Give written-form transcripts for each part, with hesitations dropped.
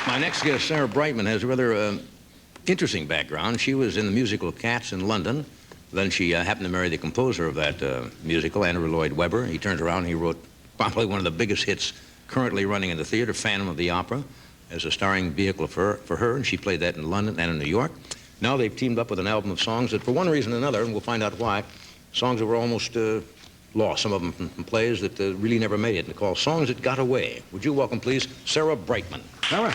My next guest, Sarah Brightman, has a rather interesting background. She was in the musical Cats in London. Then she happened to marry the composer of that musical, Andrew Lloyd Webber. He turns around and he wrote probably one of the biggest hits currently running in the theater, Phantom of the Opera, as a starring vehicle for her, and she played that in London and in New York. Now they've teamed up with an album of songs that, for one reason or another, and we'll find out why, songs that were almost lost, some of them from plays that really never made it, and they're called Songs That Got Away. Would you welcome, please, Sarah Brightman. Sarah.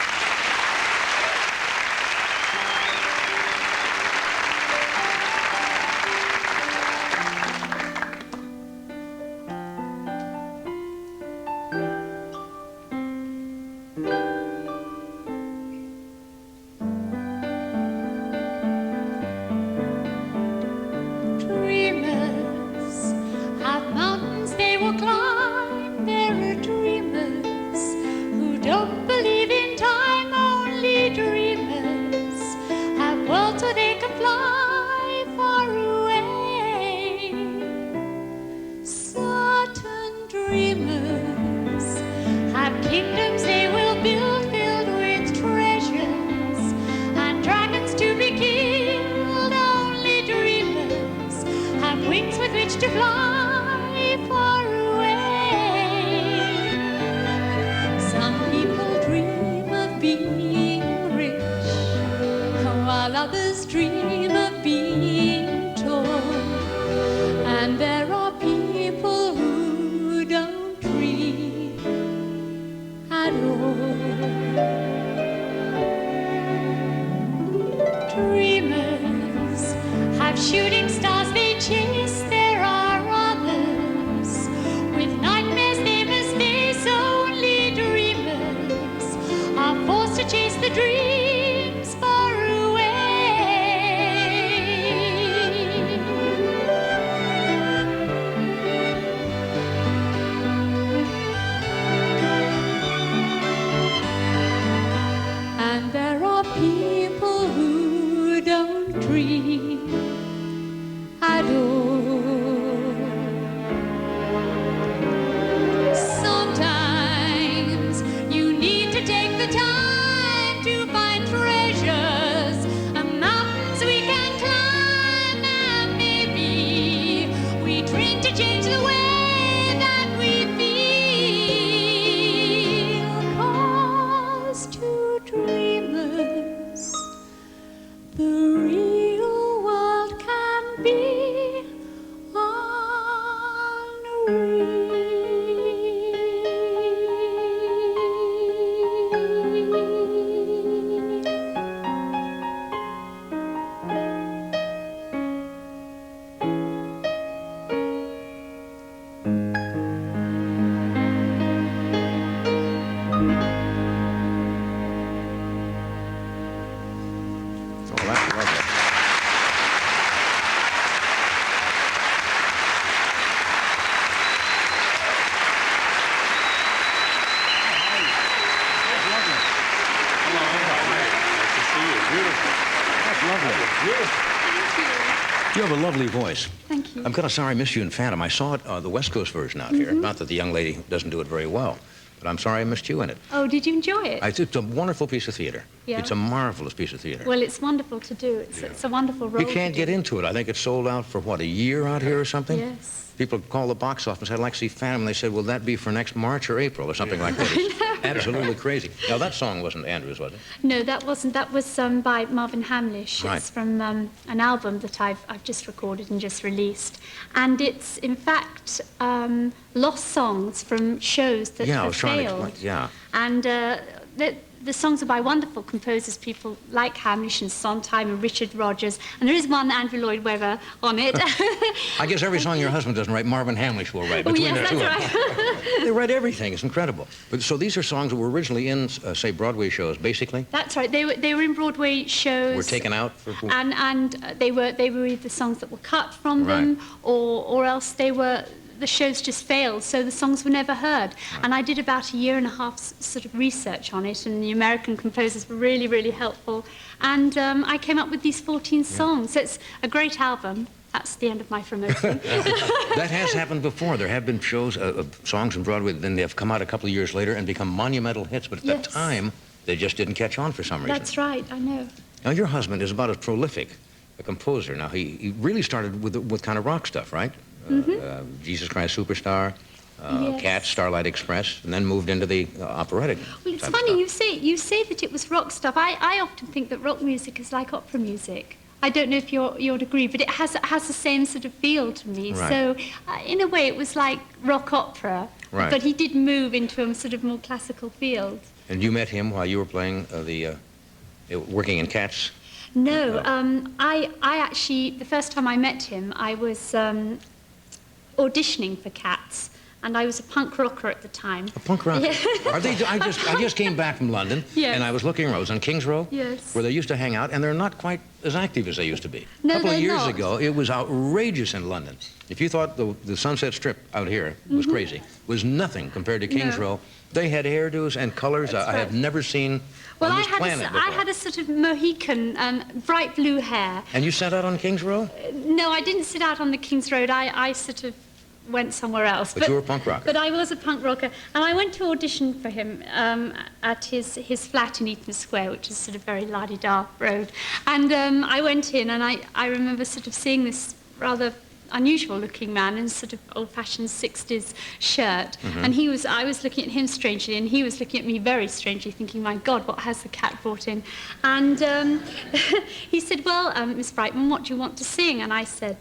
You have a lovely voice. Thank you. I'm kind of sorry I missed you in Phantom. I saw it, the West Coast version out here. Not that the young lady doesn't do it very well, but I'm sorry I missed you in it. Oh, did you enjoy it? It's a wonderful piece of theater. Yeah. It's a marvelous piece of theater. Well, it's wonderful to do. It's a wonderful role. You can't get into it. I think it's sold out for, what, a year out here or something? Yes. People call the box office and said, I'd like to see Phantom. And they said, will that be for next March or April or something like that? It's absolutely crazy. Now, that song wasn't Andrew's, was it? No, that wasn't. That was by Marvin Hamlish. Right. It's from an album that I've just recorded and just released. And it's, in fact, lost songs from shows that have failed. And the songs are by wonderful composers, people like Hamlish and Sondheim and Richard Rodgers, and there is one Andrew Lloyd Webber on it. I guess every song your husband doesn't write, Marvin Hamlish will write. Oh, Between yes, the two that's of them. right. They write everything. It's incredible. But so these are songs that were originally in, say, Broadway shows, basically? That's right. They were in Broadway shows. Were taken out for... And they were either songs that were cut from them, or else they were... The shows just failed, so the songs were never heard. Right. And I did about a year and a half sort of research on it, and the American composers were really, really helpful. And I came up with these 14 songs. So it's a great album. that's the end of my promoting. That has happened before. There have been shows, songs on Broadway, then they have come out a couple of years later and become monumental hits, but at that time, they just didn't catch on for some reason. That's right, I know. Now, your husband is about as prolific a composer. Now, he really started with kind of rock stuff, right? Jesus Christ Superstar, Cats, Starlight Express, and then moved into the operatic. Well, it's funny, you say that it was rock stuff. I often think that rock music is like opera music. I don't know if you'd agree, but it has the same sort of feel to me. Right. So, in a way, it was like rock opera, but he did move into a sort of more classical field. And you met him while you were playing working in Cats? No, I actually, the first time I met him, I was auditioning for Cats. And I was a punk rocker at the time. A punk rocker? Yeah. Are they, I just came back from London, and I was looking around. I was on King's Row, where they used to hang out, and they're not quite as active as they used to be. No, a couple of years not. ago, it was outrageous in London. If you thought the Sunset Strip out here was crazy, was nothing compared to King's Row. They had hairdos and colors I have never seen on this planet before. I had a sort of Mohican, bright blue hair. And you sat out on King's Row? No, I didn't sit out on the King's Road. I sort of went somewhere else. But you were a punk rocker. But I was a punk rocker. And I went to audition for him at his flat in Eaton Square, which is sort of very la-di-da road. And I went in, and I remember sort of seeing this rather unusual-looking man in sort of old-fashioned 60s shirt. And I was looking at him strangely, and he was looking at me very strangely, thinking, my God, what has the cat brought in? And he said, well, Miss Brightman, what do you want to sing? And I said,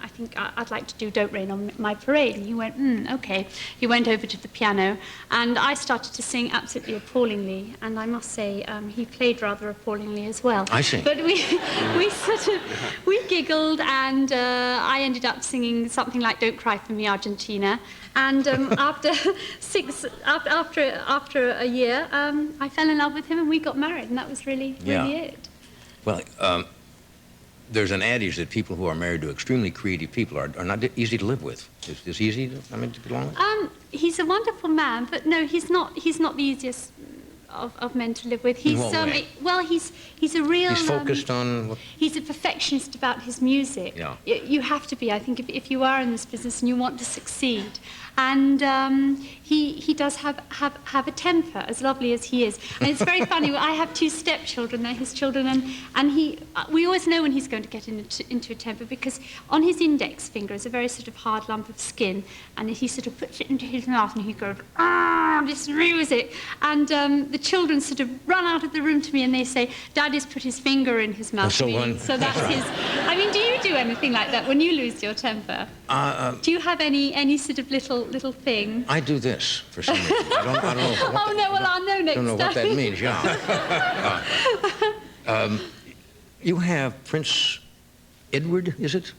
I think I'd like to do Don't Rain on My Parade. And he went, okay. He went over to the piano, and I started to sing absolutely appallingly. And I must say, he played rather appallingly as well. I see. But we giggled, and I ended up singing something like Don't Cry for Me, Argentina. And after a year, I fell in love with him, and we got married, and that was really it. Well, there's an adage that people who are married to extremely creative people are not easy to live with. Is he easy to get along with? He's a wonderful man, but no, he's not the easiest of men to live with. He's In what way? Well, he's a real. He's focused on. He's a perfectionist about his music. Yeah. You have to be, I think, if you are in this business and you want to succeed. And he does have a temper, as lovely as he is. And it's very funny. I have two stepchildren. They're his children, and we always know when he's going to get into a temper, because on his index finger is a very sort of hard lump of skin, and he sort of puts it into his mouth, and he goes, this music. And the children sort of run out of the room to me, and they say, Daddy's put his finger in his mouth. So that's his. I mean, do you do anything like that when you lose your temper? Do you have any sort of little thing? I do this for some reason. I don't know. Oh no! Well, I'll know next time. I don't know what that means. Yeah. You have Prince Edward, is it,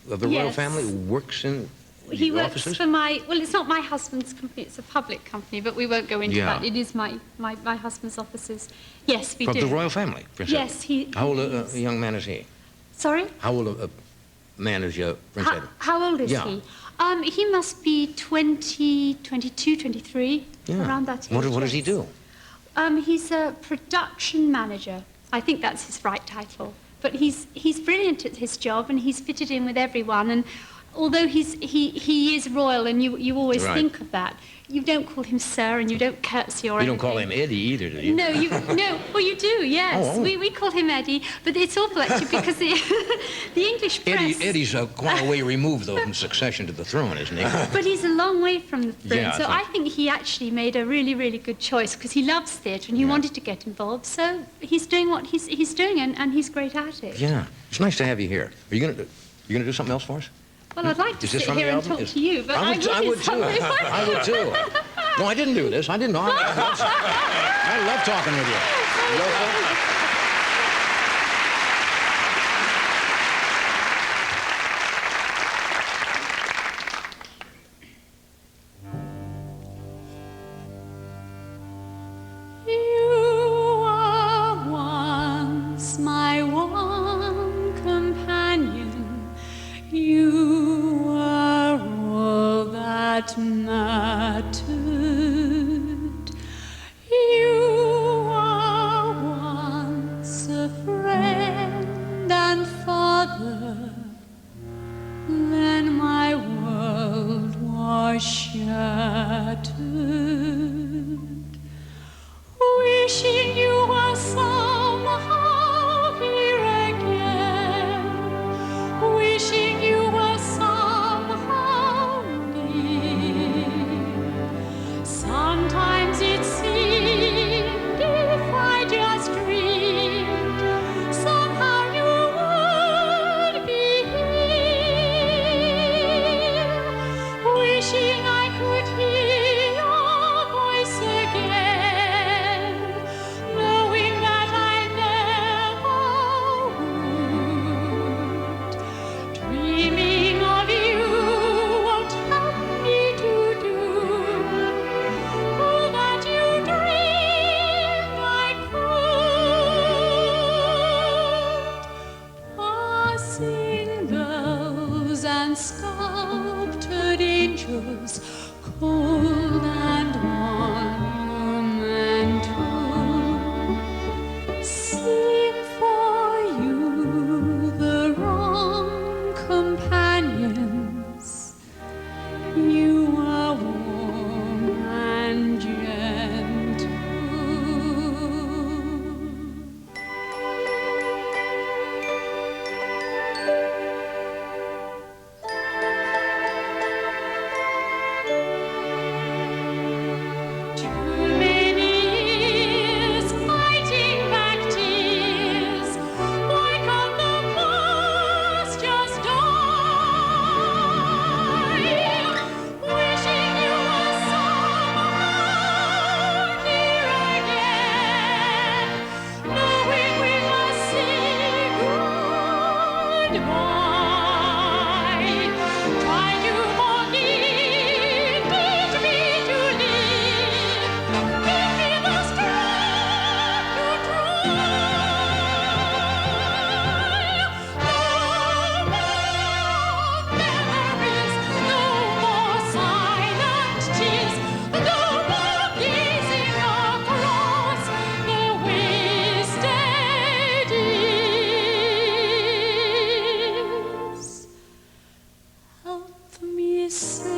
of the royal family, who works in He works offices? for well, it's not my husband's company, it's a public company, but we won't go into that. It is my husband's offices. Yes, we do. From the royal family, Prince Yes, Edward. How old a young man is he? Sorry? How old a man is Prince Edward? How old is he? He must be 20, 22, 23, around that age. What does he do? He's a production manager. I think that's his right title. But he's brilliant at his job, and he's fitted in with everyone. And although he is royal, and you always think of that, you don't call him sir, and you don't curtsy or anything. You don't call him Eddie either, do you? No, well, you do, yes. Oh. We call him Eddie, but it's awful, actually, because the English press... Eddie's quite a way removed, though, from succession to the throne, isn't he? But he's a long way from the throne, Yeah, so I think he actually made a really, really good choice, because he loves theatre, and he wanted to get involved, so he's doing what he's doing, and he's great at it. Yeah. It's nice to have you here. Are you gonna do something else for us? Well, I'd like to sit here and talk to you, but I would too. I would too. No, I didn't do this. I didn't know. I love talking with you. You are once my one companion. You are all that mattered. You are once a friend and father. are shattered, wishing you were somehow here again, wishing you were somehow near. Sometimes it seemed if I just dreamed, somehow you would be here, wishing I could hear your voice again, knowing that I never would. Dreaming of you won't help me to do all that you dreamed I could. Passing bells and sculptured angels, cold and monumental, seem for you the wrong companions. You are warm and gentle. Too many years fighting back tears. Why can't the past just die? Wishing you were somehow here again, knowing we must say goodbye. Try to forgive, teach me to live, give me the strength to try. No more memories, no more silent tears, no more gazing across the wasted years. Help me say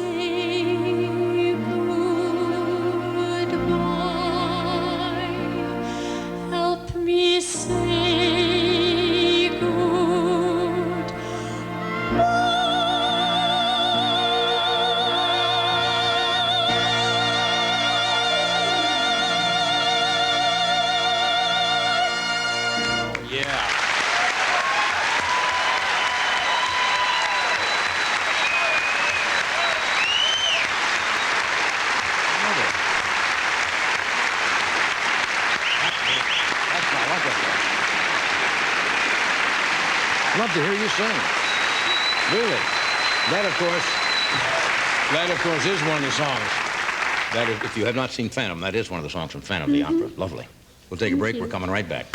goodbye. Help me say goodbye. Yeah. That's wonderful. Love to hear you sing. Really. That, of course, is one of the songs. That, if you have not seen Phantom, that is one of the songs from Phantom of the Opera. Lovely. We'll take a break. you. We're coming right back.